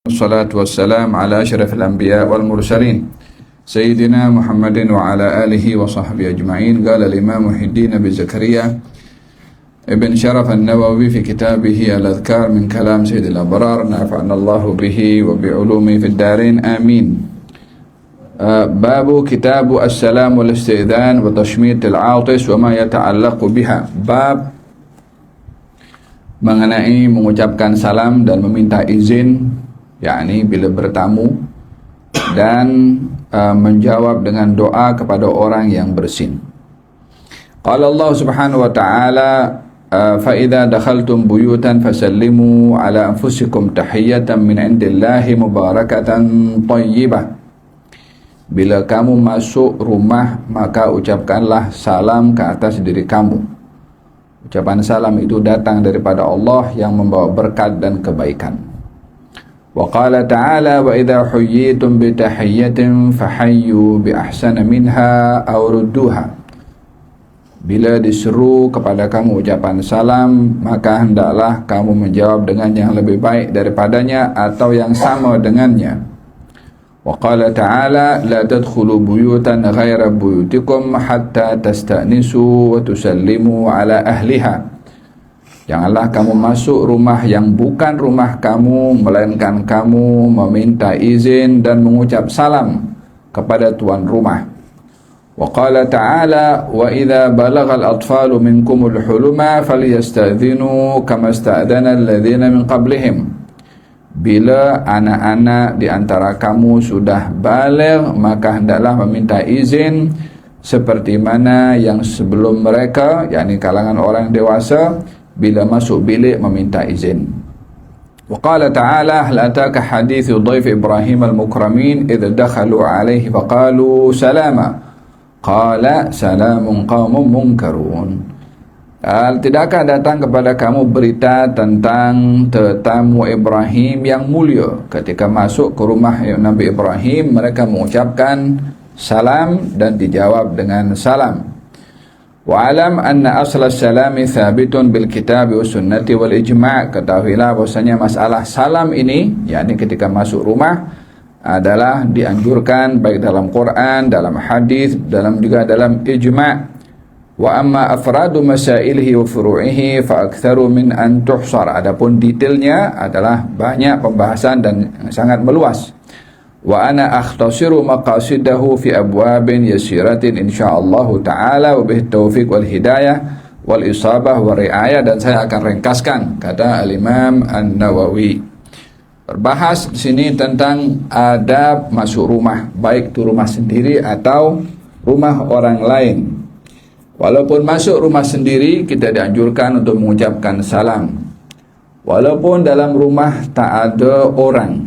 والصلاة والسلام على أشرف الأنبياء والمرسلين سيدنا محمد وعلى آله وصحبه أجمعين. قال الإمام محي الدين بن زكريا ابن شرف النووي في كتابه الأذكار من كلام سيد الأبرار، نفعنا الله به وبعلومه في الدارين آمين. باب كتاب السلام والاستئذان وتشميت العاطس وما يتعلق بها. Bab mengenai mengucapkan salam dan meminta izin, yakni bila bertamu, dan menjawab dengan doa kepada orang yang bersin. Qala Allah Subhanahu wa ta'ala, fa idza dakhaltum buyutan fasallimu ala anfusikum tahiyatan min indillahi mubarakatan thayyibah. Bila kamu masuk rumah, maka ucapkanlah salam ke atas diri kamu. Ucapan salam itu datang daripada Allah yang membawa berkat dan kebaikan. Wa qala ta'ala, wa idza huyyitum bi tahiyyatin fahayyu bi ahsana minha aw rudduha. Bila diseru kepada kamu ucapan salam, maka hendaklah kamu menjawab dengan yang lebih baik daripadanya atau yang sama dengannya. Wa qala ta'ala, la tadkhulu buyutan ghaira buyutikum hatta tasta'nisu wa tusallimu ala ahliha. Janganlah kamu masuk rumah yang bukan rumah kamu, melainkan kamu meminta izin dan mengucap salam kepada tuan rumah. Wa qala ta'ala, wa idza balagal atfalu minkumul huluma falyasta'dhinu kama sta'dana alladhina min qablihim. Bila anak-anak di antara kamu sudah baligh, maka hendaklah meminta izin seperti mana yang sebelum mereka, yakni kalangan orang dewasa, bila masuk bilik meminta izin. Wa qala ta'ala, hal ataka hadithu dhaif Ibrahim al-mukramin idh dakhalu alaihi faqalu salama qala salamun qaumun munkarun. Tidakkah datang kepada kamu berita tentang tetamu Ibrahim yang mulia? Ketika masuk ke rumah Nabi Ibrahim, mereka mengucapkan salam dan dijawab dengan salam. Wa alam anna asla salami thabitun bil kitab wa sunnati wal ijma'. Ketahuilah bahwasanya masalah salam ini, yakni ketika masuk rumah, adalah dianjurkan baik dalam Quran, dalam hadis, juga dalam ijma'. Wa amma afradu masailihi wa furu'ihi fa aktsaru min an tuhsar. Adapun detailnya adalah banyak pembahasan dan sangat meluas. Wa ana akhtasiru maqasidahu fi abwabin yasiratin insyaallah taala wa bih taufiq wal hidayah wal isabah wa riayah. Dan saya akan ringkaskan, kata Al-Imam An-Nawawi. Berbahas di sini tentang adab masuk rumah, baik itu rumah sendiri atau rumah orang lain. Walaupun masuk rumah sendiri, kita dianjurkan untuk mengucapkan salam. Walaupun dalam rumah tak ada orang,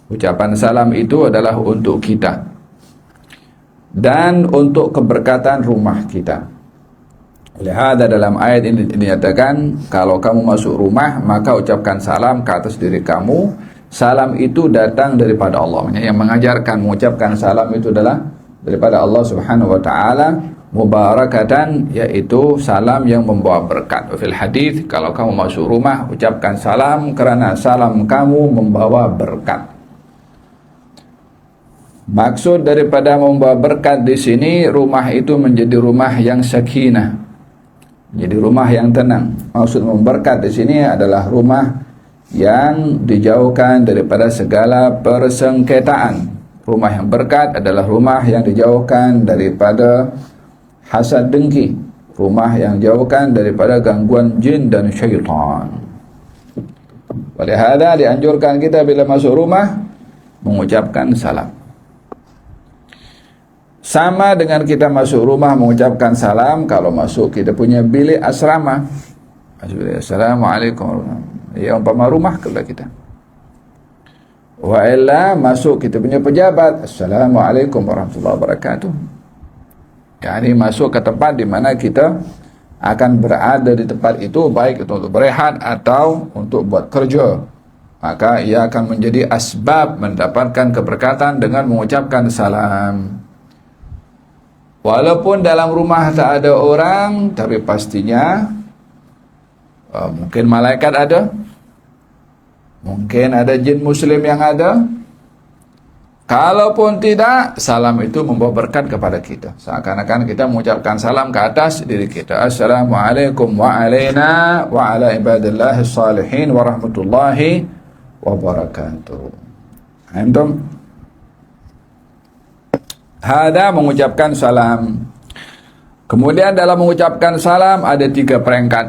ucapan salam itu adalah untuk kita dan untuk keberkatan rumah kita. Oleh hadza dalam ayat ini dinyatakan, kalau kamu masuk rumah, maka ucapkan salam ke atas diri kamu. Salam itu datang daripada Allah. Yang mengajarkan mengucapkan salam itu adalah daripada Allah Subhanahu wa ta'ala. Mubarakatan, yaitu salam yang membawa berkat. Fil hadis, kalau kamu masuk rumah, ucapkan salam kerana salam kamu membawa berkat. Maksud daripada membawa berkat di sini, rumah itu menjadi rumah yang sakinah, jadi rumah yang tenang. Maksud memberkat di sini adalah rumah yang dijauhkan daripada segala persengketaan. Rumah yang berkat adalah rumah yang dijauhkan daripada hasad dengki, rumah yang jauhkan daripada gangguan jin dan syaitan. Oleh hadza dianjurkan kita bila masuk rumah mengucapkan salam. Sama dengan kita masuk rumah mengucapkan salam kalau masuk kita punya bilik asrama. Assalamualaikum. Ya, umpama rumah kepada kita. Wa illa masuk kita punya pejabat. Assalamualaikum warahmatullahi wabarakatuh. Yani masuk ke tempat di mana kita akan berada di tempat itu, baik itu untuk berehat atau untuk buat kerja, maka ia akan menjadi asbab mendapatkan keberkatan dengan mengucapkan salam. Walaupun dalam rumah tak ada orang, tapi pastinya mungkin malaikat ada, Mungkin ada jin muslim yang ada. Kalaupun tidak, salam itu membawa berkat kepada kita. Seakan-akan kita mengucapkan salam ke atas diri kita. Assalamualaikum wa alaina wa ala ibadillahi salihin wa rahmatullahi wa barakatuh. Antum? Hada mengucapkan salam. Kemudian dalam mengucapkan salam ada 3 peringkat.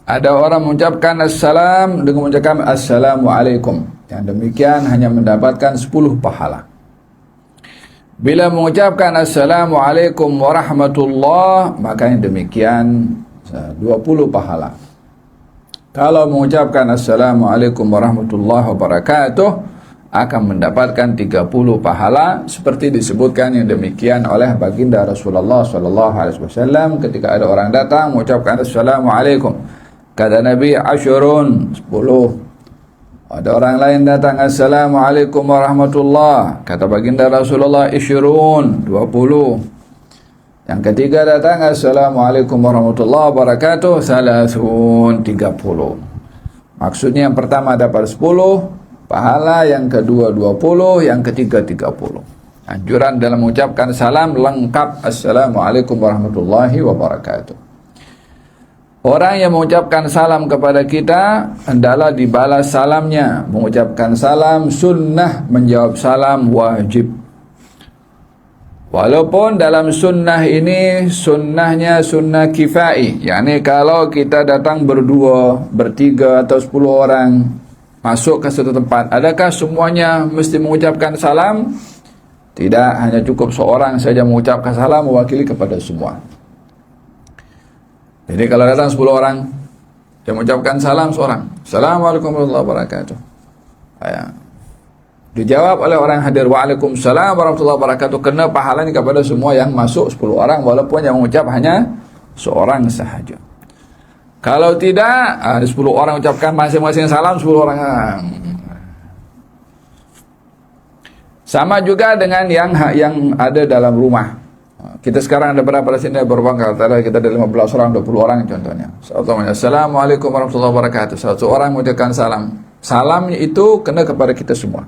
Ada orang mengucapkan assalam dengan mengucapkan assalamualaikum. Yang demikian hanya mendapatkan 10 pahala. Bila mengucapkan assalamualaikum warahmatullah, maka yang demikian 20 pahala. Kalau mengucapkan assalamualaikum warahmatullahi wabarakatuh, akan mendapatkan 30 pahala, seperti disebutkan yang demikian oleh baginda Rasulullah SAW ketika ada orang datang mengucapkan assalamualaikum. Kata Nabi, 10. Ada orang lain datang, assalamualaikum warahmatullah. Kata baginda Rasulullah, 20. Yang ketiga datang, assalamualaikum warahmatullahi wabarakatuh, 30. Maksudnya yang pertama dapat 10 pahala, yang kedua 20, yang ketiga 30. Anjuran dalam mengucapkan salam lengkap, assalamualaikum warahmatullahi wabarakatuh. Orang yang mengucapkan salam kepada kita hendaklah dibalas salamnya. Mengucapkan salam sunnah, menjawab salam wajib. Walaupun dalam sunnah ini sunnahnya sunnah kifai, yakni kalau kita datang berdua, bertiga atau 10 orang masuk ke satu tempat, adakah semuanya mesti mengucapkan salam? Tidak, hanya cukup seorang saja mengucapkan salam mewakili kepada semua. Jadi kalau datang 10 orang yang mengucapkan salam seorang, assalamualaikum warahmatullahi wabarakatuh, dijawab oleh orang hadir, waalaikumsalam warahmatullahi wabarakatuh, kena pahalanya kepada semua yang masuk 10 orang, walaupun yang mengucap hanya seorang sahaja. Kalau tidak, ada 10 orang ucapkan masing-masing salam 10 orang. Sama juga dengan yang ada dalam rumah. Kita sekarang ada berapa di sini? Katakanlah kita ada 15 orang, 20 orang contohnya. Assalamualaikum warahmatullahi wabarakatuh. Satu orang mengucapkan salam. Salamnya itu kena kepada kita semua.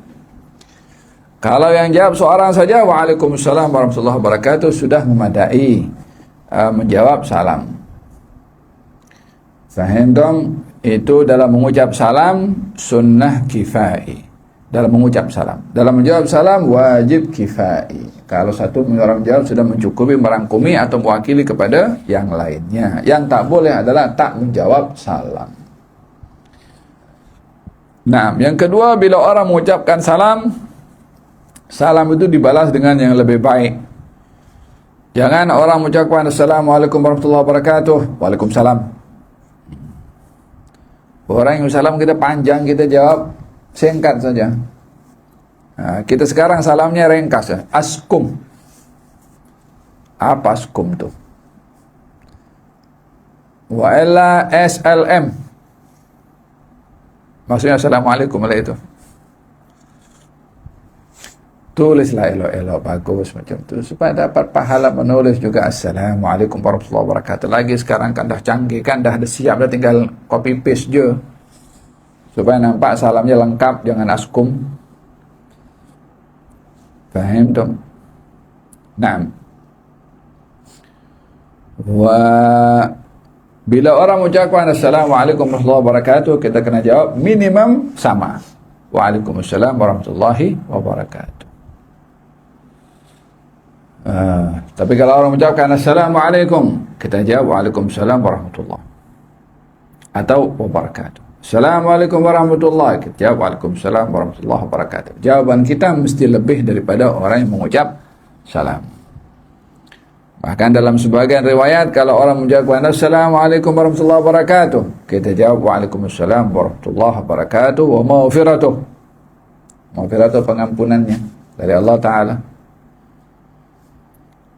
Kalau yang jawab seorang saja, waalaikumsalam warahmatullahi wabarakatuh, sudah memadai menjawab salam. Faham dong? Itu dalam mengucap salam sunnah kifai. Dalam mengucap salam, dalam menjawab salam wajib kifai. Kalau satu orang jawab sudah mencukupi, merangkumi atau mewakili kepada yang lainnya. Yang tak boleh adalah tak menjawab salam. Nah, yang kedua, bila orang mengucapkan salam, salam itu dibalas dengan yang lebih baik. Jangan orang mengucapkan assalamualaikum warahmatullahi wabarakatuh, waalaikumsalam. Orang yang salam kita panjang, kita jawab singkat saja. Nah, kita sekarang salamnya ringkas ya. Askum. Apa askum tuh? Wa illa SLM. Maksudnya assalamualaikum ala itu. Tulislah elok-elok, bagus macam tu, supaya dapat pahala menulis juga assalamualaikum warahmatullahi wabarakatuh. Lagi sekarang kan dah canggih kan, dah siap, dah tinggal copy paste je. Supaya nampak salamnya lengkap, jangan askum. Faham dong? Naam. Bila orang mengucapkan assalamualaikum warahmatullahi wabarakatuh, kita kena jawab minimum sama. Waalaikumsalam warahmatullahi wabarakatuh. Tapi kalau orang mengucapkan assalamualaikum, kita jawab waalaikumsalam warahmatullahi atau wabarakatuh. Assalamualaikum warahmatullahi, kita jawab waalaikumsalam warahmatullahi wabarakatuh. Jawaban kita mesti lebih daripada orang yang mengucap salam. Bahkan dalam sebagian riwayat, kalau orang mengucapkan assalamualaikum warahmatullahi wabarakatuh, kita jawab waalaikumsalam warahmatullahi wabarakatuh wa maghfiratuh. Maghfiratuh pengampunannya dari Allah Ta'ala.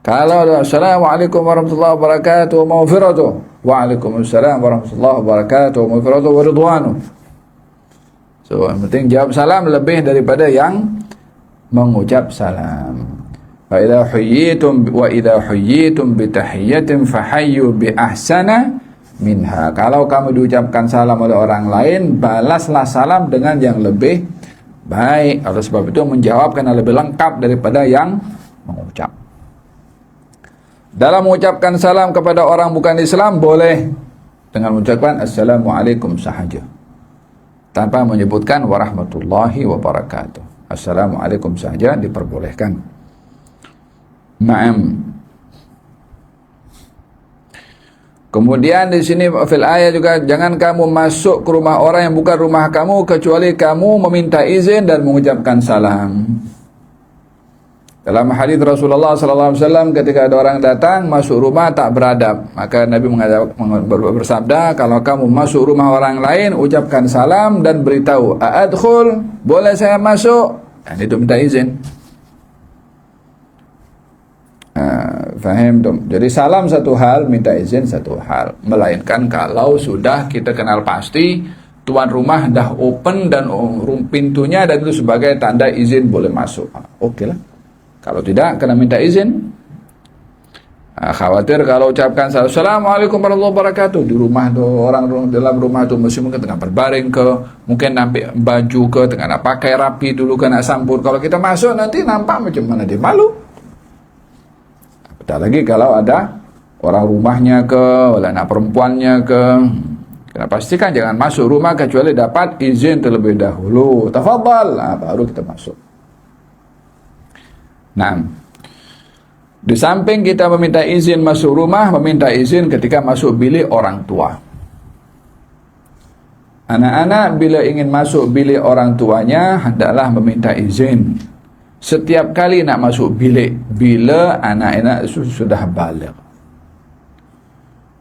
Kalau assalamualaikum warahmatullahi wabarakatuh wa maghfiratuh, waalaikumsalam warahmatullahi wabarakatuh wa maghfiratuh wa ridwanuh. So, yang penting jawab salam lebih daripada yang mengucap salam. Wa idza huyyitum bi tahiyyatin fahayyu bi ahsana minha. Kalau kamu diucapkan salam oleh orang lain, balaslah salam dengan yang lebih baik. Oleh sebab itu menjawab karena lebih lengkap daripada yang mengucap. Dalam mengucapkan salam kepada orang bukan Islam boleh dengan mengucapkan Assalamualaikum sahaja, tanpa menyebutkan warahmatullahi wabarakatuh. Assalamualaikum saja diperbolehkan. Naam. Kemudian di sini fil ayat juga, jangan kamu masuk ke rumah orang yang bukan rumah kamu kecuali kamu meminta izin dan mengucapkan salam. Dalam hadis Rasulullah SAW, ketika ada orang datang masuk rumah tak beradab, maka Nabi bersabda, kalau kamu masuk rumah orang lain, ucapkan salam dan beritahu, "A'adkhul, boleh saya masuk?" Dan itu minta izin. Faham? Jadi salam satu hal, minta izin satu hal. Melainkan kalau sudah kita kenal pasti, tuan rumah dah open dan pintunya dan itu sebagai tanda izin boleh masuk. Oke lah. Kalau tidak, kena minta izin. Khawatir kalau ucapkan Assalamualaikum warahmatullahi wabarakatuh di rumah tu, orang dalam rumah tu mesti mungkin tengah berbaring ke, mungkin nampak baju ke, tengah nak pakai rapi dulu ke nak sambut. Kalau kita masuk nanti nampak macam mana dia, malu. Apatah lagi kalau ada orang rumahnya ke, anak perempuannya ke. Kena pastikan jangan masuk rumah kecuali dapat izin terlebih dahulu. Tafadhal, baru kita masuk. Nah, di samping kita meminta izin masuk rumah, meminta izin ketika masuk bilik orang tua. Anak-anak bila ingin masuk bilik orang tuanya, hendaklah meminta izin setiap kali nak masuk bilik, bila anak-anak sudah baligh.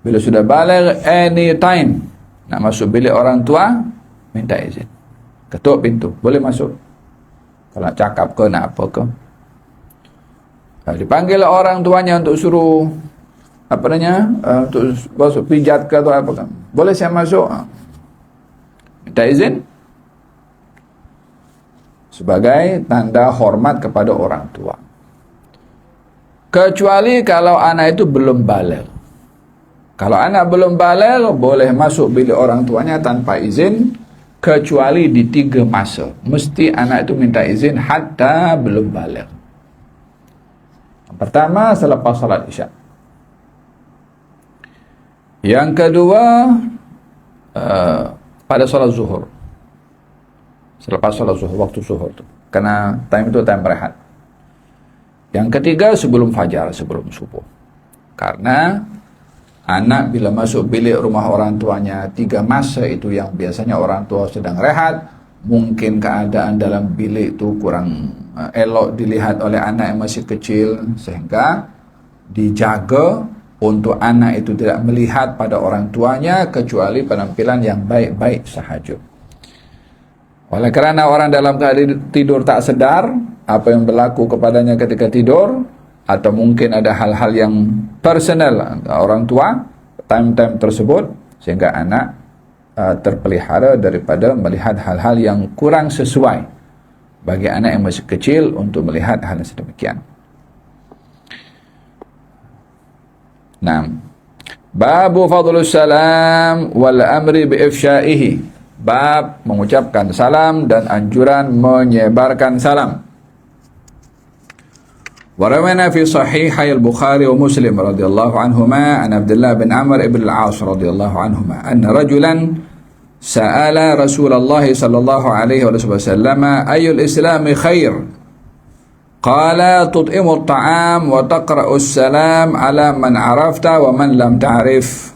Bila sudah baligh, anytime nak masuk bilik orang tua, minta izin. Ketuk pintu, boleh masuk. Kalau nak cakap ke, nak apa ke. Dipanggil orang tuanya untuk suruh untuk masuk pijat ke atau apa kan, boleh saya masuk? Minta izin sebagai tanda hormat kepada orang tua, kecuali kalau anak itu belum baligh. Kalau anak belum baligh, boleh masuk bilik orang tuanya tanpa izin, kecuali di 3 masa. Mesti anak itu minta izin hatta belum baligh. Pertama, selepas salat Isya. Yang kedua, pada salat zuhur. Selepas salat zuhur, waktu zuhur tu. Karena time itu time rehat. Yang ketiga, sebelum fajar, sebelum subuh. Karena anak bila masuk bilik rumah orang tuanya 3 masa itu yang biasanya orang tua sedang rehat, mungkin keadaan dalam bilik itu kurang elok dilihat oleh anak yang masih kecil, sehingga dijaga untuk anak itu tidak melihat pada orang tuanya kecuali penampilan yang baik-baik sahaja. Oleh kerana orang dalam keadaan tidur tak sedar apa yang berlaku kepadanya ketika tidur, atau mungkin ada hal-hal yang personal orang tua time-time tersebut, sehingga anak terpelihara daripada melihat hal-hal yang kurang sesuai bagi anak yang masih kecil untuk melihat hal yang sedemikian. Nah, babu fadlus salam wal amri bi ifsyaihi. Bab mengucapkan salam dan anjuran menyebarkan salam. Warawina fi sahihai al-Bukhari wa Muslim radhiyallahu anhuma an Abdullah bin Amr ibn al-As radhiyallahu anhuma anna rajulan sa'ala Rasulullah sallallahu alaihi wasallam ayyul islami khair, qala tut'imu at-ta'am wa taqra'u as-salam ala man arafta wa man lam ta'rif.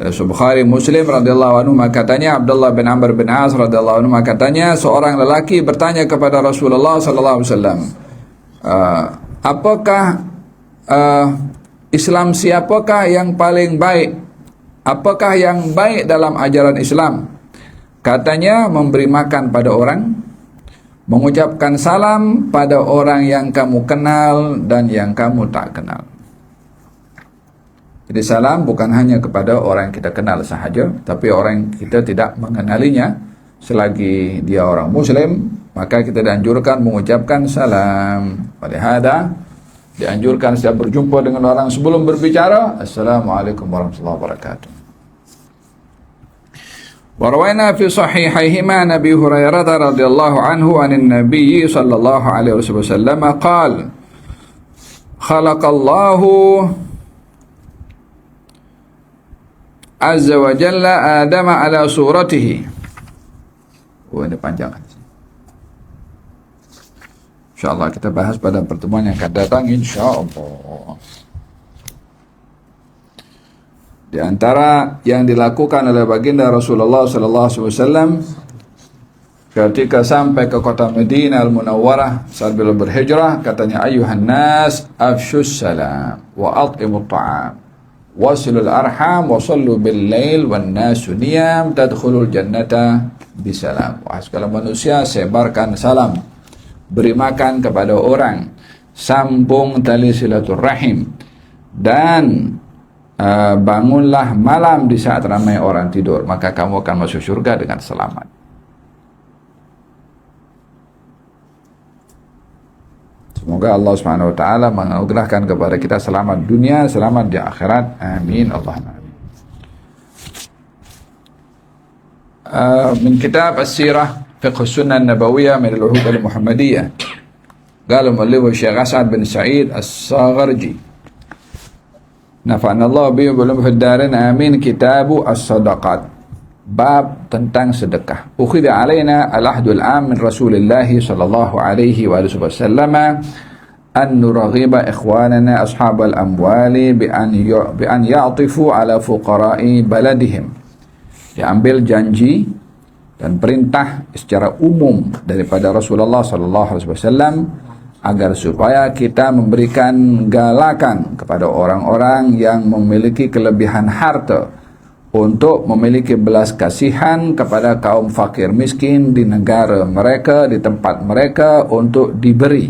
Bukhari Muslim radhiyallahu anhu katanya, Abdullah bin Amr bin As radhiyallahu anhu katanya, seorang lelaki bertanya kepada Rasulullah sallallahu alaihi wasallam, apakah Islam siapakah yang paling baik? Apakah yang baik dalam ajaran Islam? Katanya, memberi makan pada orang, mengucapkan salam pada orang yang kamu kenal dan yang kamu tak kenal. Jadi salam bukan hanya kepada orang yang kita kenal sahaja, tapi orang yang kita tidak mengenalinya. Selagi dia orang Muslim, maka kita dianjurkan mengucapkan salam. Walihada dianjurkan setiap berjumpa dengan orang sebelum berbicara, Assalamualaikum warahmatullahi wabarakatuh. وروينا في صحيحيهما عن أبي هريرة رضي الله عنه عن النبي صلى الله عليه وسلم قال خلق الله عز وجل آدم على صورته. Ini panjang. InsyaAllah kita bahas pada pertemuan yang akan datang, insyaAllah. Di antara yang dilakukan oleh baginda Rasulullah SAW ketika sampai ke kota Madinah Al-Munawwarah saat beliau berhijrah, katanya, ayuhan nas afshus salam wa at'imut ta'am wasilul arham wa sallu bil lail wan nasu niyam tadkhulul jannata bisalam. Wahai segala manusia, sebarkan salam, beri makan kepada orang, sambung tali silaturahim, dan bangunlah malam di saat ramai orang tidur, maka kamu akan masuk surga dengan selamat. Semoga Allah Subhanahu wa taala menganugerahkan kepada kita selamat dunia, selamat di akhirat. Amin Allahumma amin. من كتاب السيرة فقه السنة النبوية من العهود المحمدية. قال مؤلفه الشيخ أسعد بن سعيد الصاغرجي نفعنا الله به وبعلومه في الدارين آمين. كتاب الصدقات، bab tentang sedekah. Ukhidha alaina al-ahdul am min Rasulillah sallallahu alaihi wa sallam an nuraghiba ikhwanana ashabal amwali bi an ya'tifu ala fuqara'i baladihim. Diambil janji dan perintah secara umum daripada Rasulullah sallallahu alaihi wasallam agar supaya kita memberikan galakan kepada orang-orang yang memiliki kelebihan harta untuk memiliki belas kasihan kepada kaum fakir miskin di negara mereka, di tempat mereka, untuk diberi.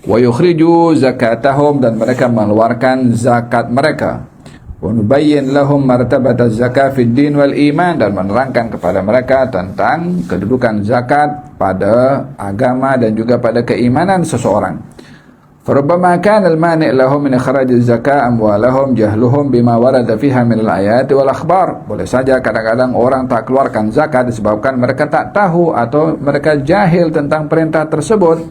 Wa yukhriju zakatahum, dan mereka mengeluarkan zakat mereka. Wa nubayyin lahum martabat az-zakah fid din wal iman, dan menerangkan kepada mereka tentang kedudukan zakat pada agama dan juga pada keimanan seseorang. Farubbama kana al-mani' lahum min ikhraj az-zakah amwalahum jahluhum bima warada fiha min al-ayat wal akhbar. Boleh saja kadang-kadang orang tak keluarkan zakat disebabkan mereka tak tahu atau mereka jahil tentang perintah tersebut.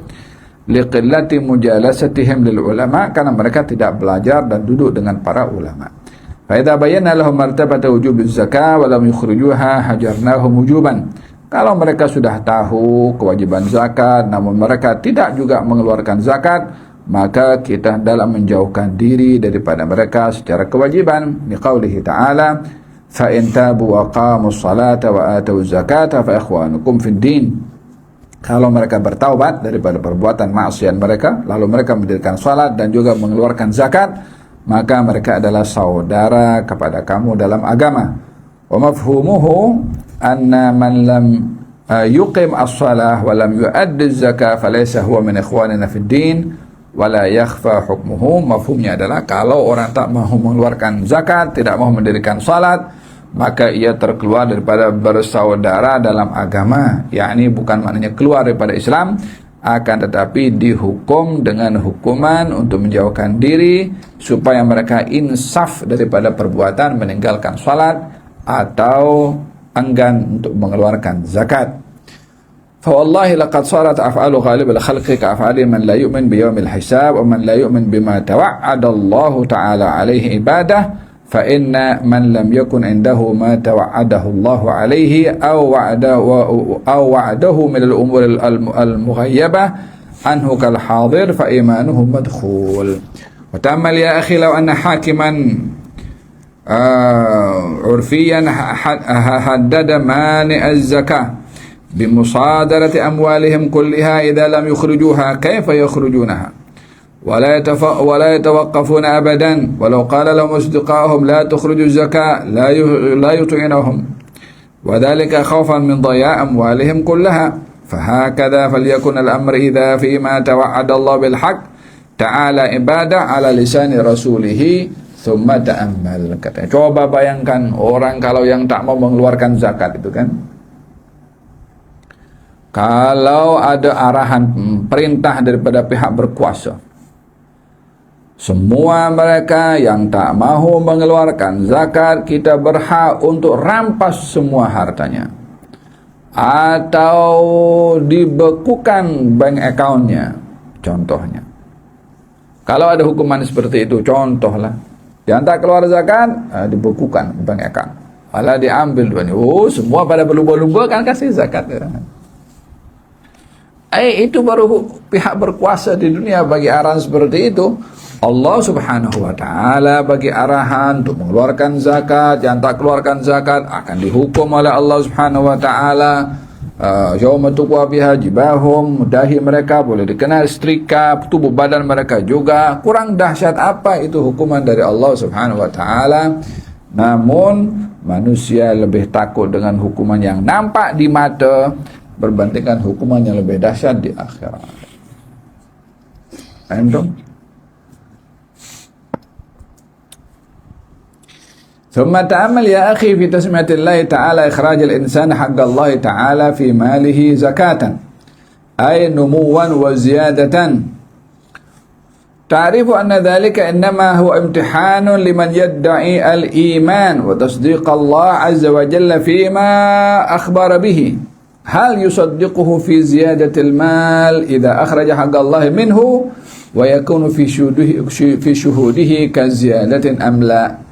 Liqillati mujalasatihim lil ulama, karena mereka tidak belajar dan duduk dengan para ulama. Fa idza bayyana lahum martabata wujub az-zakah wa lam yukhrijuha hajarnahum wujuban. Kalau mereka sudah tahu kewajiban zakat namun mereka tidak juga mengeluarkan zakat, maka kita dalam menjauhkan diri daripada mereka secara kewajiban. Liqaulihi ta'ala, fa in tabu wa qamus salata wa atau zakata fa ikhwanukum fid din. Kalau mereka bertaubat daripada perbuatan maksiat mereka, lalu mereka mendirikan salat dan juga mengeluarkan zakat, maka mereka adalah saudara kepada kamu dalam agama. Wa mafhumuhu anna man lam yuqim as-salah wa lam yu'addi az-zakah falaysa huwa min ikhwanina fid din wa la yakhfa hukmuhu. Mafhumnya adalah kalau orang tak mau mengeluarkan zakat, tidak mau mendirikan salat, maka ia terkeluar daripada bersaudara dalam agama. Yakni bukan maknanya keluar daripada Islam, akan tetapi dihukum dengan hukuman untuk menjauhkan diri supaya mereka insaf daripada perbuatan meninggalkan salat atau enggan untuk mengeluarkan zakat. Fa wallahi laqad sarat af'alu ghalibul khalqi ka af'ali man la yu'min bi yaumil hisab wa man la yu'min bima tawa'ada Allah ta'ala alaihi ibadah, fa inna man lam yakun indahu ma tawa'adahu Allah alaihi aw wa'adahu min al-umur al-mughayyabah anhu kal hadir fa imanuhu madkhul. Wa ta'ammal ya akhi law anna hakiman urfiyan haddada mani az-zakah bimusadarati amwalihim kulliha idza lam yukhrijuha kayfa yukhrijunaha ولا يتوقفون أبدا ولو قال لهم أصدقائهم لا تخرجوا الزكاة لا يطيعونهم وذلك خوفا من ضياع أموالهم كلها. فهكذا فليكن الأمر إذا فيما توعد الله بالحق تعالى عبادة على لسان رسوله ثم تأمل. Katanya, coba bayangkan orang kalau yang tak mau mengeluarkan zakat itu kan, kalau ada arahan perintah daripada pihak berkuasa, semua mereka yang tak mahu mengeluarkan zakat, kita berhak untuk rampas semua hartanya atau dibekukan bank account-nya. Contohnya, kalau ada hukuman seperti itu, contohlah yang tak keluar zakat, dibekukan bank account, malah diambil duanya. Oh, semua pada berlumba-lumba kan kasih zakat. Itu baru pihak berkuasa di dunia bagi arahan seperti itu. Allah subhanahu wa ta'ala bagi arahan untuk mengeluarkan zakat. Yang tak keluarkan zakat akan dihukum oleh Allah subhanahu wa ta'ala. Yawma tuqwa biha jibahum, dahi mereka boleh dikenal setrika, tubuh badan mereka juga. Kurang dahsyat apa itu hukuman dari Allah subhanahu wa ta'ala. Namun manusia lebih takut dengan hukuman yang nampak di mata berbandingkan hukuman yang lebih dahsyat di akhirat. Paham dong? ثم تأمل يا أخي في تسمية الله تعالى إخراج الإنسان حق الله تعالى في ماله زكاة أي نموا وزيادة. تعرف أن ذلك إنما هو امتحان لمن يدعي الإيمان وتصديق الله عز وجل فيما أخبر به. هل يصدقه في زيادة المال إذا أخرج حق الله منه ويكون في شهوده كزيادة أم لا.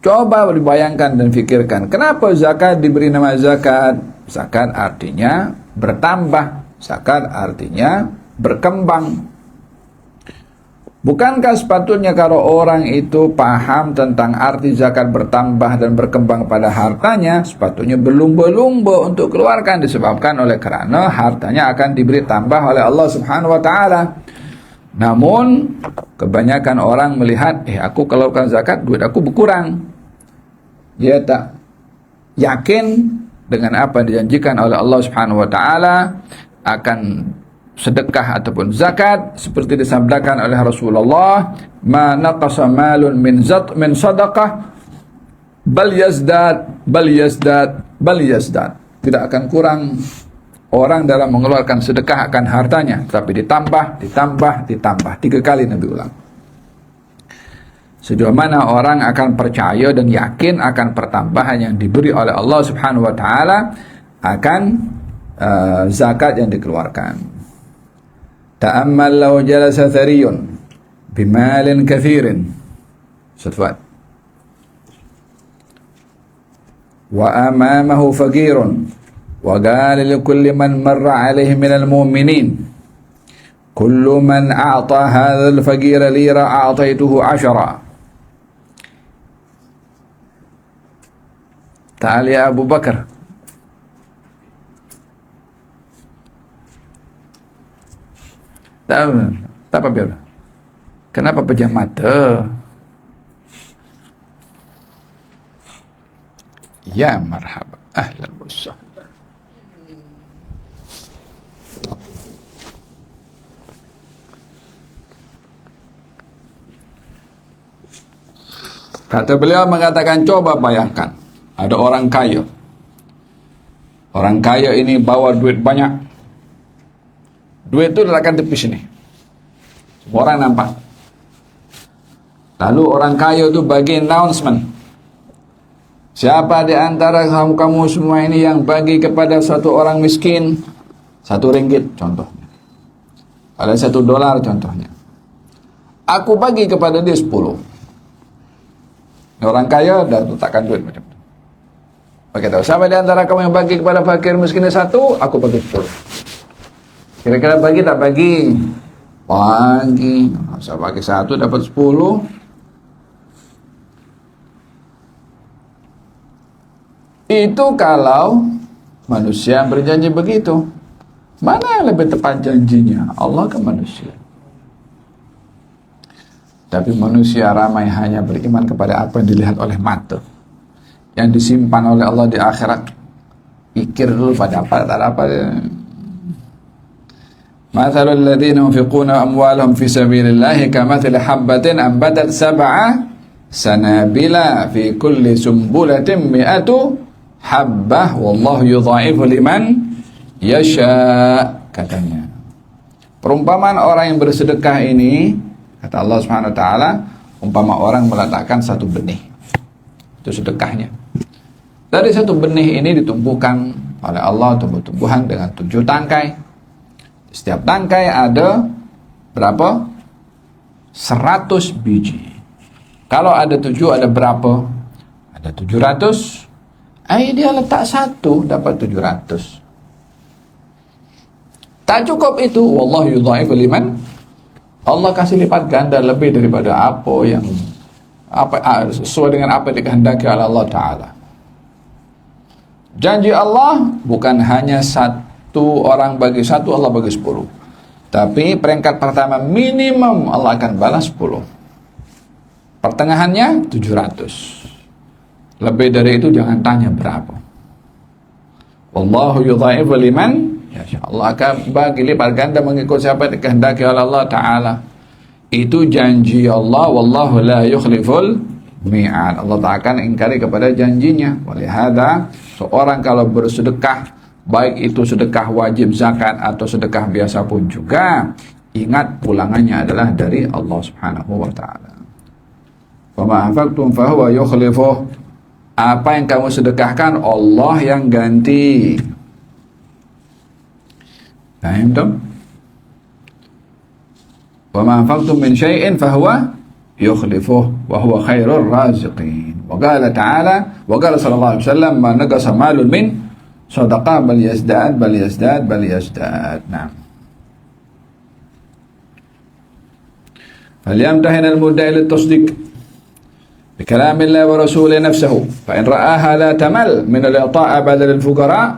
Coba dibayangkan dan fikirkan, kenapa zakat diberi nama zakat? Zakat artinya bertambah, zakat artinya berkembang. Bukankah sepatutnya kalau orang itu paham tentang arti zakat bertambah dan berkembang pada hartanya, sepatutnya berlumba-lumba untuk keluarkan, disebabkan oleh karena hartanya akan diberi tambah oleh Allah subhanahu wa ta'ala. Namun kebanyakan orang melihat, aku keluarkan zakat, duit aku berkurang. Dia tak yakin dengan apa yang dijanjikan oleh Allah subhanahu wa ta'ala akan sedekah ataupun zakat, seperti disabdakan oleh Rasulullah, ma naqasa malun min sadaqah bal yazdad bal yazdad bal yazdad. Tidak akan kurang orang dalam mengeluarkan sedekah akan hartanya, tapi ditambah 3 kali Nabi ulang. Sejauh mana orang akan percaya dan yakin akan pertambahan yang diberi oleh Allah subhanahu wa ta'ala akan zakat yang dikeluarkan. Ta'ammal law jalasa thariyun bimalin kathirin Ustaz wa amamahu faqirun wa qala likulli man marra alaihi minal mu'minin kullu man a'ta hadzal faqira lira a'taituhu 10. Ta'al ya Abu Bakar. Tak apa biar. Kenapa pejam mata? Ya marhaba, ahlan wa sahlan. Kata beliau mengatakan, coba bayangkan, ada orang kaya. Orang kaya ini bawa duit banyak. Duit itu letakkan tepi sini. Semua orang nampak. Lalu orang kaya itu bagi announcement. Siapa di antara kamu semua ini yang bagi kepada satu orang miskin RM1 contohnya. Ada $1 contohnya. Aku bagi kepada dia 10. Orang kaya dah letakkan duit macam tu. Bagi tahu, siapa di antara kamu yang bagi kepada fakir miskin 1, aku bagi 10. Kira-kira bagi tak bagi? Bagi. Saya bagi 1 dapat 10. Itu kalau manusia berjanji begitu. Mana yang lebih tepat janjinya? Allah ke manusia. Tapi manusia ramai hanya beriman kepada apa yang dilihat oleh mata, yang disimpan oleh Allah di akhirat. Pikir dulu pada apa, tak ada apa. Mathalul ladzina yunfiquna amwalahum fi sabilillahi kamathali habbatin ambatat 7 sanabila fi kulli sumbulatin 100 habbah wallahu yudha'ifu liman yasha, katanya. Perumpamaan orang yang bersedekah ini Kata Allah Subhanahu wa taala, umpama orang meletakkan satu benih, itu sedekahnya. Dari satu benih ini ditumbuhkan oleh Allah tumbuh-tumbuhan dengan 7 tangkai. Setiap tangkai ada berapa? 100 biji. Kalau ada 7 ada berapa? Ada 700. Dia letak satu dapat 700. Tak cukup itu, wallahu yudha'ifu liman. Allah kasih lipat ganda lebih daripada sesuai dengan apa yang dikehendaki oleh Allah Ta'ala. Janji Allah bukan hanya satu orang bagi satu, Allah bagi 10. Tapi peringkat pertama minimum Allah akan balas 10. Pertengahannya 700. Lebih dari itu jangan tanya berapa. Wallahu yudha'ifu liman. Ya Allah akan bagi lipat ganda mengikut siapa yang dikehendaki oleh Allah Ta'ala. Itu janji Allah. Wallahu la yukhliful mi'ad. Allah tak akan ingkari kepada janjinya. Walihada seorang kalau bersedekah, baik itu sedekah wajib zakat atau sedekah biasa pun juga, ingat pulangannya adalah dari Allah Subhanahu wa Ta'ala. Wa ma anfaqtum fa huwa yukhlifuh. Apa yang kamu sedekahkan Allah yang ganti. Paham tak? Wa ma anfaqtum min syai'in fa huwa yukhlifuh wa huwa khairur raziqin. Wa qala ta'ala, wa qala sallallahu alaihi wasallam, ma naqasa malun min sadaqah bal yazdad bal yazdad bal yazdad. Naam. فليمتحن المدعي للتصديق بكلام الله ورسوله نفسه فإن رآها لا تمل من الإعطاء بدل الفقراء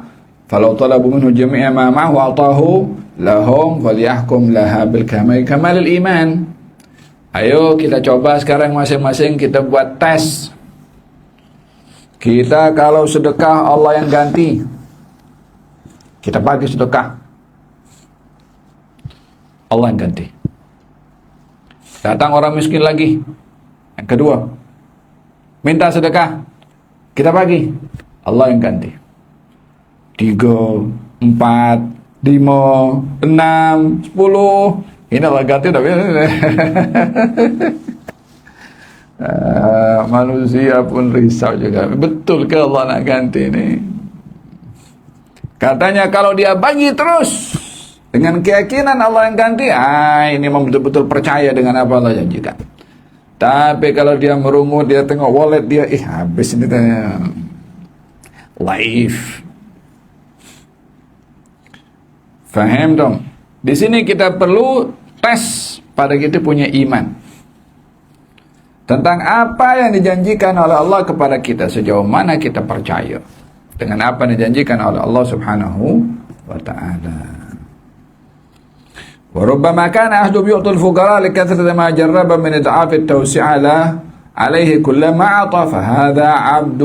فلو طلبوا منه جميع ما معه أعطاه لهم فليحكم لها بالكمال الإيمان. Ayo kita coba sekarang masing-masing kita buat tes. Kita kalau sedekah Allah yang ganti, kita bagi sedekah Allah yang ganti. Datang orang miskin lagi, yang kedua minta sedekah, kita bagi Allah yang ganti. 3, 4, 5, 6, 10. Ini Allah ganti tapi manusia pun risau juga. Betul ke Allah nak ganti ini? Katanya kalau dia bagi terus dengan keyakinan Allah yang ganti, ini memang betul-betul percaya dengan apa Allah janjikan. Tapi kalau dia merungut, dia tengok wallet dia, habis ini live. Faham dong? Di sini kita perlu tes pada kita punya iman tentang apa yang dijanjikan oleh Allah kepada kita, sejauh mana kita percaya dengan apa yang dijanjikan oleh Allah Subhanahu wa ta'ala. وربما كان أحد يعطي الفقراء لكثرة ما جرب من إضعاف التوسعة عليه كلما أعطى فهذا عبد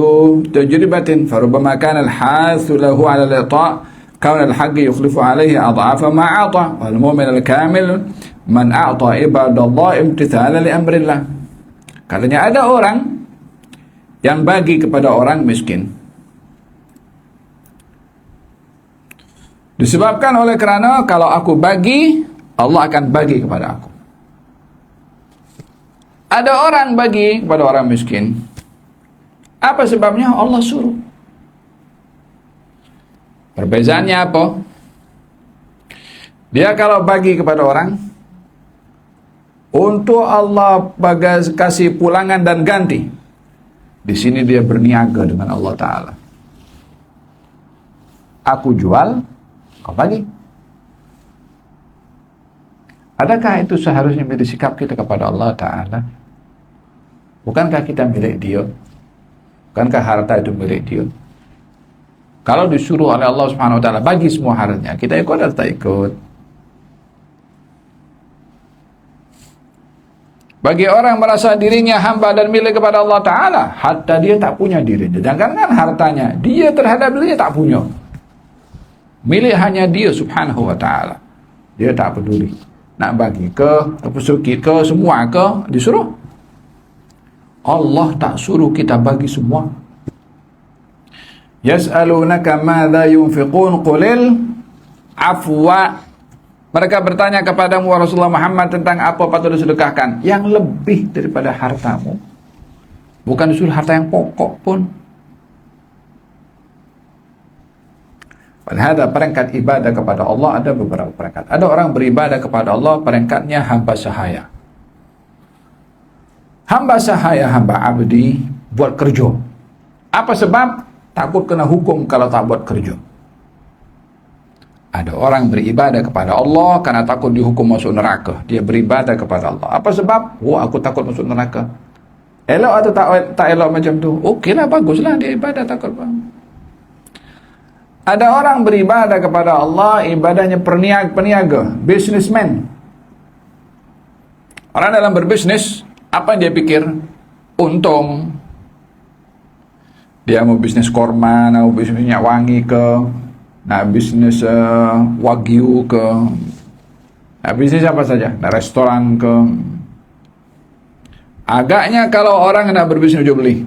تجربة فربما كان الحاث له على الإعطاء كون الحق يخلف عليه أضعاف ما أعطى والمؤمن الكامل من أعطى عباد الله امتثالا لأمر الله. Katanya ada orang yang bagi kepada orang miskin disebabkan oleh kerana kalau aku bagi Allah akan bagi kepada aku. Ada orang bagi kepada orang miskin. Apa sebabnya? Allah suruh. Perbezaannya apa? Dia kalau bagi kepada orang, untuk Allah kasih pulangan dan ganti, di sini dia berniaga dengan Allah Ta'ala. Aku jual, kau bagi. Adakah itu seharusnya menjadi sikap kita kepada Allah Ta'ala? Bukankah kita milik Dia? Bukankah harta itu milik Dia? Kalau disuruh oleh Allah Subhanahu wa Ta'ala bagi semua hartanya, kita ikut atau tak ikut? Bagi orang merasa dirinya hamba dan milik kepada Allah Ta'ala, hatta dia tak punya dirinya, jangankan hartanya, dia terhadap dirinya tak punya. Milik hanya Dia Subhanahu wa Ta'ala. Dia tak peduli nak bagi ke sedikit ke semua ke disuruh. Allah tak suruh kita bagi semua. Yas'alunaka madza yunfiqun qulil afwa. Mereka bertanya kepadamu, Rasulullah Muhammad, tentang apa patut disedekahkan yang lebih daripada hartamu. Bukan disuruh harta yang pokok pun. Padahal peringkat ibadah kepada Allah ada beberapa peringkat. Ada orang beribadah kepada Allah, peringkatnya hamba sahaya. Hamba sahaya, hamba abdi, buat kerja. Apa sebab? Takut kena hukum kalau tak buat kerja. Ada orang beribadah kepada Allah karena takut dihukum masuk neraka. Dia beribadah kepada Allah. Apa sebab? Oh, aku takut masuk neraka. Elok atau tak elok macam tu? Okeylah, baguslah dia ibadah takut bang. Ada orang beribadah kepada Allah, ibadahnya peniaga, businessman. Orang dalam berbisnis, apa yang dia pikir? Untung. Dia mau bisnis korma, mau bisnis minyak wangi ke, nak bisnis wagyu ke, nak bisnis apa saja, nak restoran ke. Agaknya kalau orang nak berbisnis jual beli,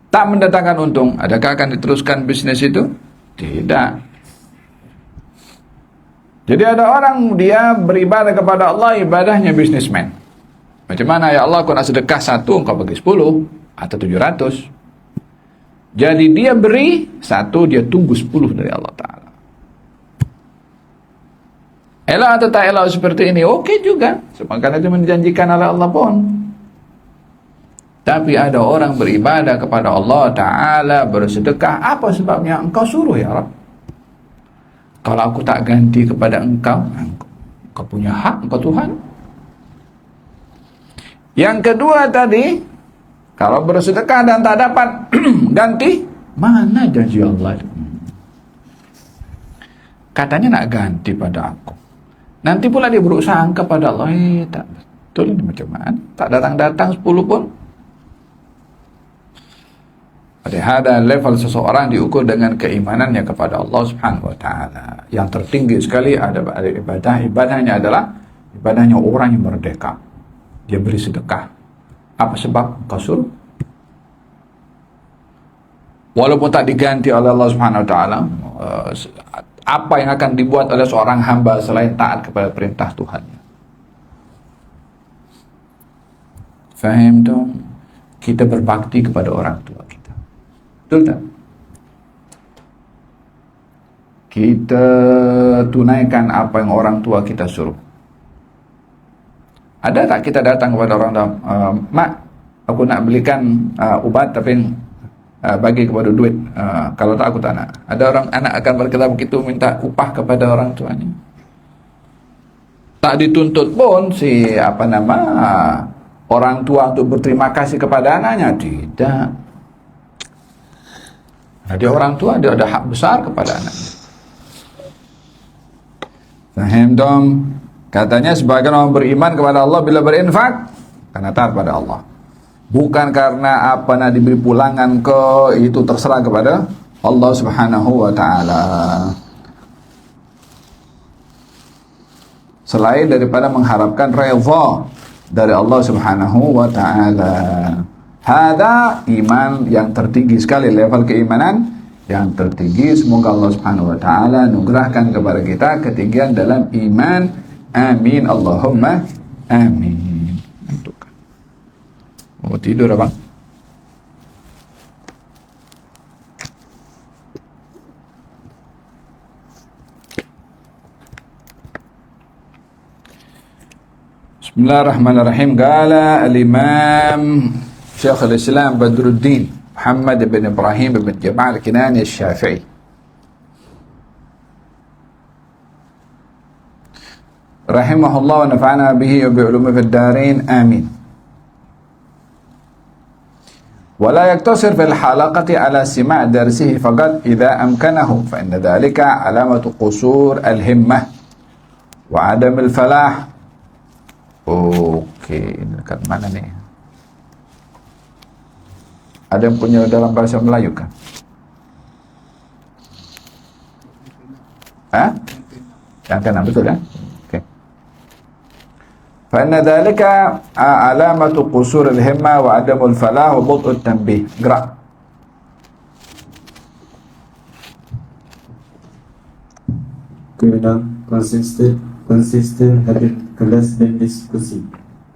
tak mendatangkan untung, adakah akan diteruskan bisnis itu? Tidak. Jadi ada orang dia beribadah kepada Allah, ibadahnya bisnismen. Macam mana ya Allah, kau nak sedekah 1, engkau bagi 10 atau 700. Jadi dia beri 1, dia tunggu 10 dari Allah Ta'ala. Elok atau tak elok seperti ini? Okey juga. Sebab itu menjanjikan oleh Allah pun. Tapi ada orang beribadah kepada Allah Ta'ala, bersedekah. Apa sebabnya? Engkau suruh ya Rabb. Kalau aku tak ganti kepada engkau punya hak, engkau Tuhan. Yang kedua tadi, kalau bersedekah dan tak dapat ganti, mana janji Allah? Katanya nak ganti pada aku. Nanti pula dia berusaha kepada Allah. Tak betul ini macam mana? Tak datang-datang 10 pun. Pada level seseorang diukur dengan keimanannya kepada Allah Subhanahu wa Ta'ala. Yang tertinggi sekali ada ibadahnya adalah ibadahnya orang yang merdeka. Dia beri sedekah. Apa sebab? Engkau suruh. Walaupun tak diganti oleh Allah Subhanahu wa Ta'ala, apa yang akan dibuat oleh seorang hamba selain taat kepada perintah Tuhannya? Faham dong? Kita berbakti kepada orang tua kita. Betul tak? Kita tunaikan apa yang orang tua kita suruh. Ada tak kita datang kepada orang tua, Mak, aku nak belikan ubat tapi bagi kepada duit. Kalau tak aku tak nak. Ada orang anak akan berkata begitu, minta upah kepada orang tuanya. Tak dituntut pun si orang tua untuk berterima kasih kepada anaknya. Tidak. Jadi orang tua dia ada hak besar kepada anaknya. Faham dong? Katanya sebagian orang beriman kepada Allah bila berinfak karena taat pada Allah. Bukan karena apa nak diberi pulangan ke, itu terserah kepada Allah Subhanahu wa Ta'ala. Selain daripada mengharapkan redha dari Allah Subhanahu wa Ta'ala. Hada iman yang tertinggi sekali, level keimanan yang tertinggi. Semoga Allah Subhanahu wa Ta'ala anugerahkan kepada kita ketinggian dalam iman. Amin. Allahumma amin. Mau tidur abang? Bismillahirrahmanirrahim. Qala al-Imam Syekh al-Islam Badruddin Muhammad bin Ibrahim bin Jamal Kinani Al-Syafi'i rahimahullah wa nafa'ana bihi wa bi'ulumi fid darin. Amin. ولا يقتصر في الحلقة على سماع درسه فقط إذا أمكنه فإن ذلك علامة قصور الهمة وعدم الفلاح. Oke, dekat mana nih? Ada yang punya dalam bahasa Melayu kan? Yang keenam, betul kan? فإن ذلك علامة قصور الهمة وعدم الفلاح وبطء التنبيه. Gerak. Oke, konsisten hadir kelas dan diskusi.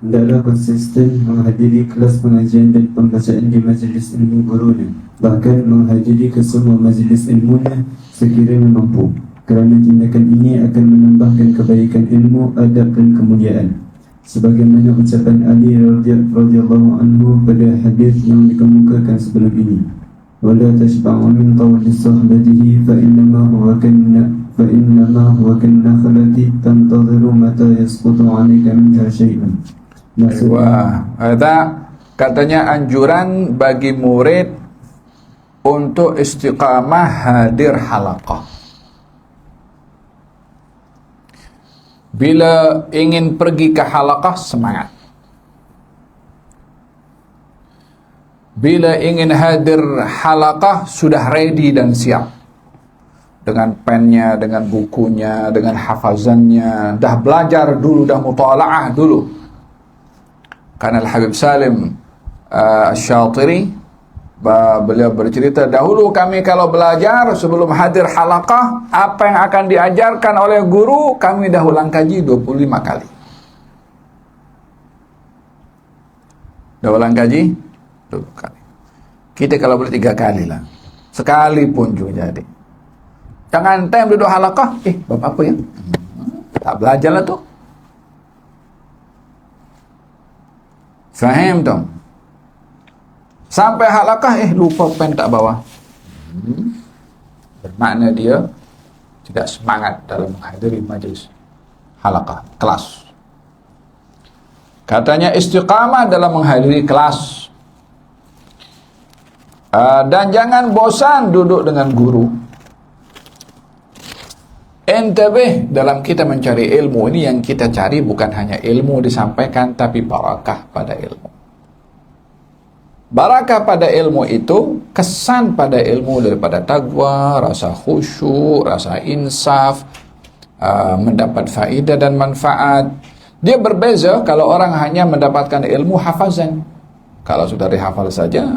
Hendaklah konsisten menghadiri kelas pengajian dan pembacaan di majlis ilmu gurunya, bahkan menghadiri ke semua majlis ilmunya sekiranya mampu, kerana tindakan ini akan menambahkan kebaikan ilmu, adab dan kemuliaan. Sebagaimana ucapan Ali radhiyallahu anhu pada hadis yang dikemukakan sebelum ini, wala tashba'u min qawli sahbatihi fa innama huwa nakhlati tantadhiru mata yasqutu 'alayka minha syai'un. Wah, katanya anjuran bagi murid untuk istiqamah hadir halaqah. Bila ingin pergi ke halaqah, semangat. Bila ingin hadir halaqah, sudah ready dan siap. Dengan pennya, dengan bukunya, dengan hafazannya. Dah belajar dulu, dah mutala'ah dulu. Karena Al-Habib Salim Asy-Syatiri, beliau bercerita, dahulu kami kalau belajar sebelum hadir halaqah, apa yang akan diajarkan oleh guru, kami dah ulang kaji 25 kali. Dah ulang kaji 20 kali. Kita kalau boleh 3 kali lah. Sekali pun juga jadi. Jangan time duduk halaqah, bab apa ya? Tak belajar lah tu. Faham dong? Sampai halaqah, lupa pen tak bawa. Bermakna dia tidak semangat dalam menghadiri majlis halaqah, kelas. Katanya istiqamah dalam menghadiri kelas. Dan jangan bosan duduk dengan guru. Entabih, dalam kita mencari ilmu ini, yang kita cari bukan hanya ilmu disampaikan, tapi barakah pada ilmu. Barakah pada ilmu itu, kesan pada ilmu daripada taqwa, rasa khusyuk, rasa insaf, mendapat faedah dan manfaat. Dia berbeza kalau orang hanya mendapatkan ilmu hafazan. Kalau sudah dihafal saja,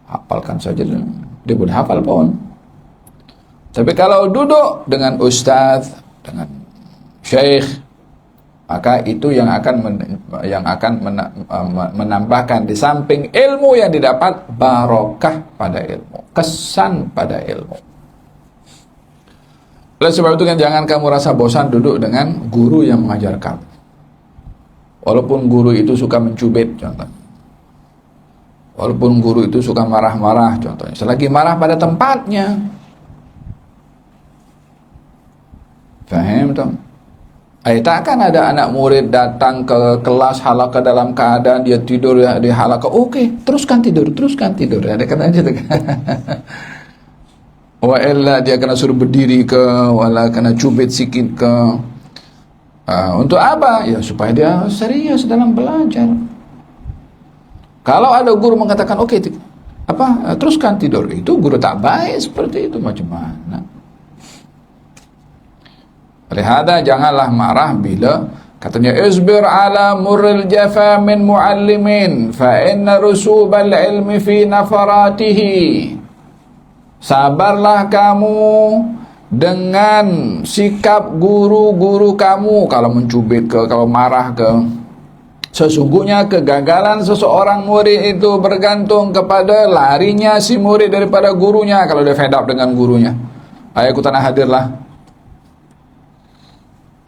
hafalkan saja, dia boleh hafal pun. Tapi kalau duduk dengan ustaz, dengan syekh, maka itu yang akan menambahkan di samping ilmu yang didapat, barokah pada ilmu, kesan pada ilmu. Oleh sebab itu kan jangan kamu rasa bosan duduk dengan guru yang mengajar kamu. Walaupun guru itu suka mencubit, contohnya. Walaupun guru itu suka marah-marah, contohnya. Selagi marah pada tempatnya. Faham tak? Takkan ada anak murid datang ke kelas halaqah dalam keadaan dia tidur di halaqah. Okey, teruskan tidur. Ada kata aja tu. Wa'illa dia kena suruh berdiri ke, wala kena cubit sikit ke. Untuk apa? Ya supaya dia serius dalam belajar. Kalau ada guru mengatakan okey, teruskan tidur, itu guru tak baik seperti itu, macam mana? Lihada janganlah marah bila katanya isbir ala muril jafa min muallimin fa inna rusubal ilmi fi nafaratihi. Sabarlah kamu dengan sikap guru-guru kamu kalau mencubit ke, kalau marah ke. Sesungguhnya kegagalan seseorang murid itu bergantung kepada larinya si murid daripada gurunya. Kalau dia fed up dengan gurunya, ayo aku tanah hadirlah.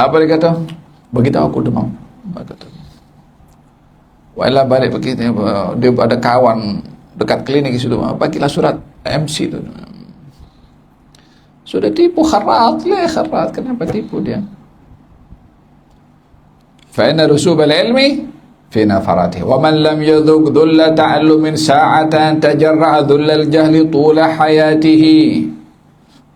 Apa dia kata? Beritahu aku demam. Wala balik pergi, dia ada kawan dekat klinik situ, bagilah surat MC tu. Sudah tipu, kharat. Kenapa tipu dia? Fa inna rusubal ilmi fi nafaratihi wa man lam yadhuk dhulla ta'allumin sa'atan tajarra'a dhullal jahli tula hayatihi.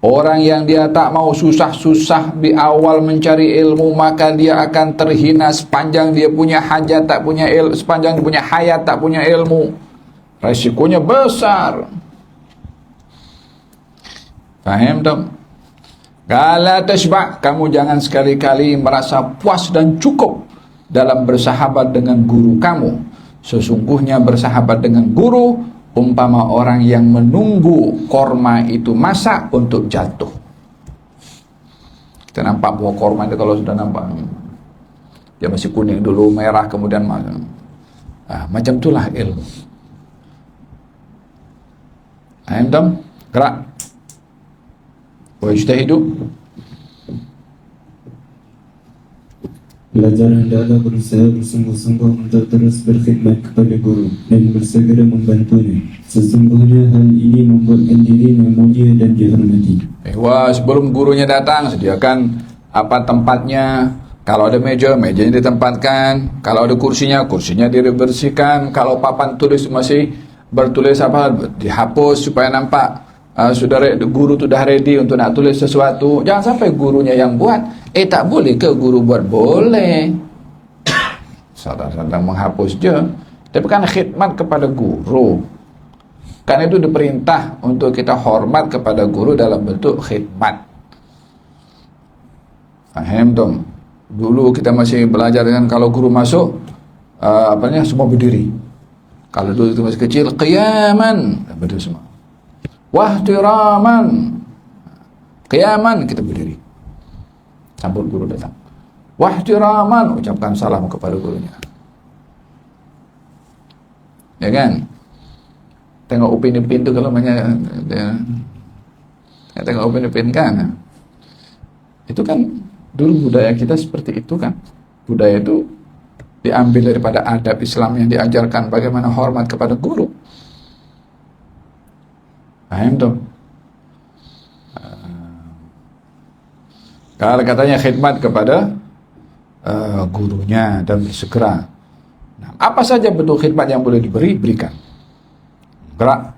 Orang yang dia tak mau susah-susah di awal mencari ilmu, maka dia akan terhina sepanjang dia punya hajat tak punya ilmu, sepanjang dia punya hayat tak punya ilmu. Resikonya besar. Faham tak? Kala tashba', kamu jangan sekali-kali merasa puas dan cukup dalam bersahabat dengan guru kamu. Sesungguhnya bersahabat dengan guru umpama orang yang menunggu korma itu masak untuk jatuh. Kita nampak buah korma itu kalau sudah nampak, dia masih kuning dulu, merah, kemudian macam itulah ilmu. Antum gerak. Wajtahidu. Belajar hendaklah berusaha bersungguh-sungguh untuk terus berkhidmat kepada guru dan bersegera membantunya. Sesungguhnya hal ini membuatkan dirinya mulia dan dihormati. Wah, sebelum gurunya datang, sediakan apa tempatnya. Kalau ada meja, mejanya ditempatkan. Kalau ada kursinya, kursinya dibersihkan. Kalau papan tulis masih bertulis apa, dihapus supaya nampak guru sudah ready untuk nak tulis sesuatu. Jangan sampai gurunya yang buat. Tak boleh ke guru buat? Boleh. Sedang menghapus je. Tapi kan khidmat kepada guru. Kan itu diperintah untuk kita hormat kepada guru dalam bentuk khidmat. Faham dong? Dulu kita masih belajar dengan kalau guru masuk, semua berdiri. Kalau dulu itu masih kecil, qiyaman, berdiri semua. Wahtiraman, qiyaman, kita berdiri. Sambut guru datang. Wahtiraman, ucapkan salam kepada gurunya. Ya kan? Tengok Upin Ipin itu kalau tengok Upin Ipin kan. Itu kan dulu budaya kita seperti itu kan. Budaya itu diambil daripada adab Islam yang diajarkan bagaimana hormat kepada guru. Paham tuh? Kalau katanya khidmat kepada gurunya dan bersegera. Nah, apa saja bentuk khidmat yang boleh berikan. Gerak.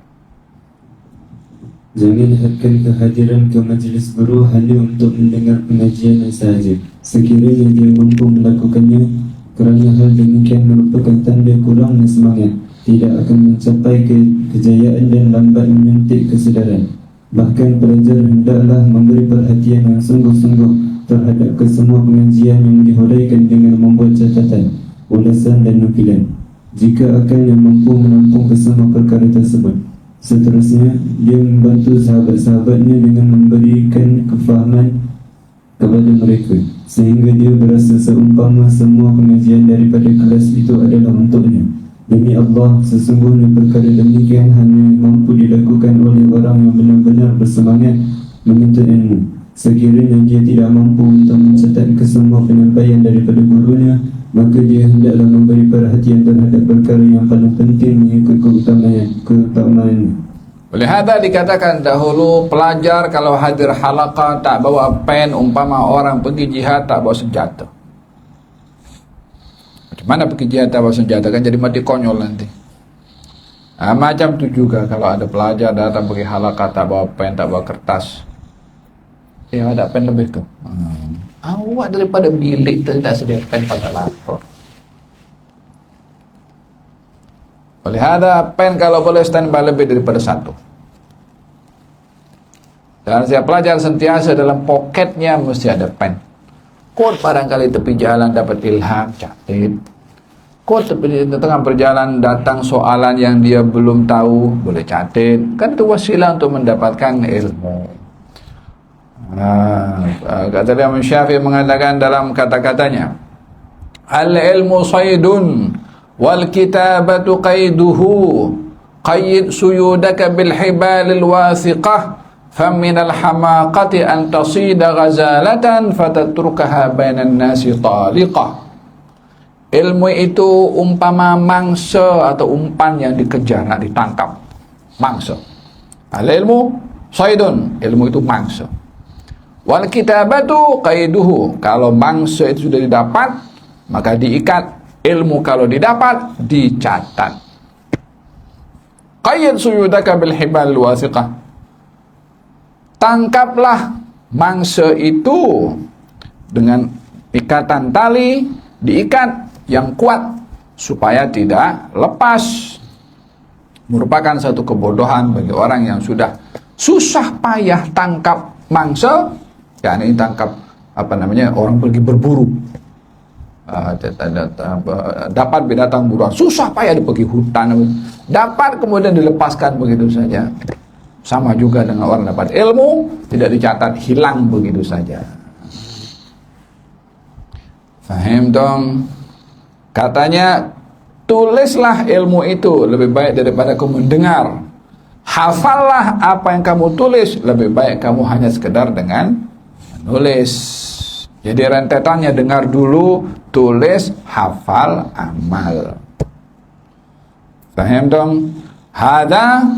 Jangan hadkan kehadiran ke majlis guru hanya untuk mendengar pengajian sahaja. Sekiranya dia mampu melakukannya, kerana hal demikian merupakan tanda kurangnya semangat, tidak akan mencapai kejayaan dan lambat menyuntik kesedaran. Bahkan pelajar hendaklah memberi perhatian yang sungguh-sungguh terhadap kesemua pengajian yang dihuraikan dengan membuat catatan, ulasan dan nukilan, jika akan yang mampu menampung kesemua perkara tersebut. Seterusnya, dia membantu sahabat-sahabatnya dengan memberikan kefahaman kepada mereka, sehingga dia berasa seumpama semua pengajian daripada kelas itu adalah untuknya. Demi Allah, sesungguhnya perkara demikian hanya mampu dilakukan oleh orang yang benar-benar bersemangat menuntut ilmu. Sekiranya dia tidak mampu untuk mencatat kesemua penyampaian daripada gurunya, maka dia hendaklah memberi perhatian terhadap perkara yang paling penting mengikut keutamaannya. Oleh hadza dikatakan dahulu pelajar kalau hadir halaqah tak bawa pen, umpama orang pergi jihad tak bawa senjata. Mana pergi jihad tak bawa senjata, kan jadi mati konyol nanti. Macam tu juga kalau ada pelajar datang pergi halaqah tak bawa pen, tak bawa kertas. Ada pen lebih tu. Awak daripada bilik tu tak sedia pen pada lapor. Oleh hadza pen kalau boleh standby lebih daripada satu. Dan setiap pelajar sentiasa dalam poketnya mesti ada pen. Kot barangkali tepi jalan dapat ilham, catat. Kot tepi tengah perjalanan datang soalan yang dia belum tahu, boleh catat. Kan itu wasilah untuk mendapatkan ilmu. Kata Imam Syafi'i mengatakan dalam kata-katanya, al-ilmu saydun wal kitabatu qayduhu, qayyid suyudaka bil hibalil wathiqah, faminal hamaqati an tasida ghazalatan fatatrukaha bainan nasi taliqah. Ilmu itu umpama mangsa atau umpan yang dikejar, nak ditangkap. Mangsa. Al-ilmu saydun, ilmu itu mangsa. Wal kitabatu qaiduhu, kalau mangsa itu sudah didapat maka diikat. Ilmu kalau didapat dicatat. Qayyid suyudaka bil hibal wathiqah, tangkaplah mangsa itu dengan ikatan tali, diikat yang kuat supaya tidak lepas. Merupakan satu kebodohan bagi orang yang sudah susah payah tangkap mangsa. Ini tangkap orang pergi berburu, dapat binatang buruan, susah payah dia pergi hutan, dapat kemudian dilepaskan begitu saja. Sama juga dengan orang dapat ilmu, tidak dicatat, hilang begitu saja. Faham dong? Katanya tulislah ilmu itu lebih baik daripada kamu mendengar. Hafallah apa yang kamu tulis, lebih baik kamu hanya sekedar dengan menulis. Jadi rentetannya dengar dulu, tulis, hafal, amal. Faham dong? Hada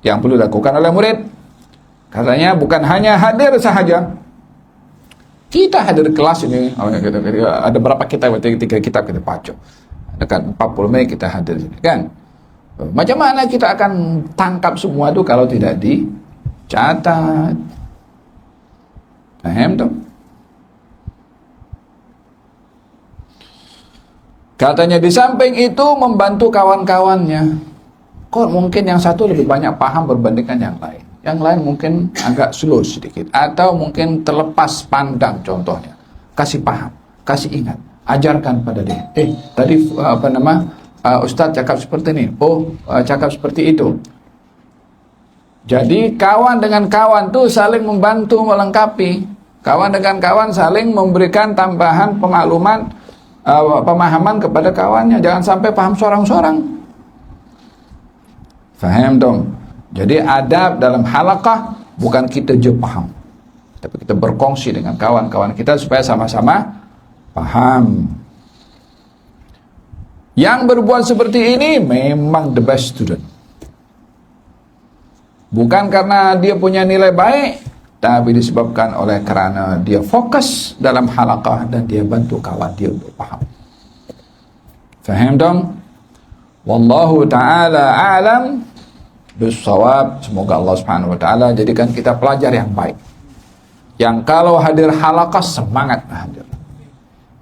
yang perlu dilakukan oleh murid. Katanya bukan hanya hadir sahaja. Kita hadir kelas ini, ada berapa kitab? 3 kitab kita baca. Dekat 40 menit kita hadir sini, kan? Macam mana kita akan tangkap semua itu kalau tidak dicatat? Paham tuh? Katanya di samping itu membantu kawan-kawannya. Kok mungkin yang satu lebih banyak paham berbandingkan yang lain. Yang lain mungkin agak slow sedikit. Atau mungkin terlepas pandang contohnya. Kasih paham, kasih ingat. Ajarkan pada dia. Tadi Ustaz cakap seperti ini. Cakap seperti itu. Jadi kawan dengan kawan tuh saling membantu melengkapi. Kawan dengan kawan saling memberikan tambahan pemakluman, pemahaman kepada kawannya. Jangan sampai paham seorang-seorang. Faham dong? Jadi adab dalam halaqah bukan kita je paham, tapi kita berkongsi dengan kawan-kawan kita supaya sama-sama paham. Yang berbuat seperti ini memang the best student. Bukan karena dia punya nilai baik, tapi disebabkan oleh kerana dia fokus dalam halaqah dan dia bantu kawan dia untuk paham. Faham dong? Wallahu ta'ala a'lam bissawab. Semoga Allah Subhanahu wa taala jadikan kita pelajar yang baik. Yang kalau hadir halaqah semangat hadir.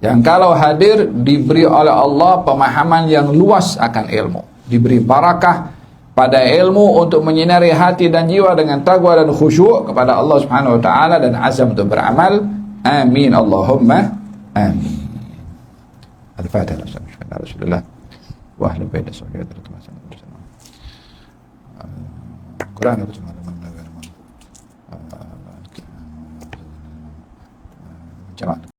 Yang kalau hadir diberi oleh Allah pemahaman yang luas akan ilmu, diberi barakah pada ilmu untuk menyinari hati dan jiwa dengan taqwa dan khusyuk kepada Allah Subhanahu wa taala dan azam untuk beramal. Amin Allahumma amin. Al-Fatihah. Rasulullah wa ahli bait Rasulullah. Quran itu cuma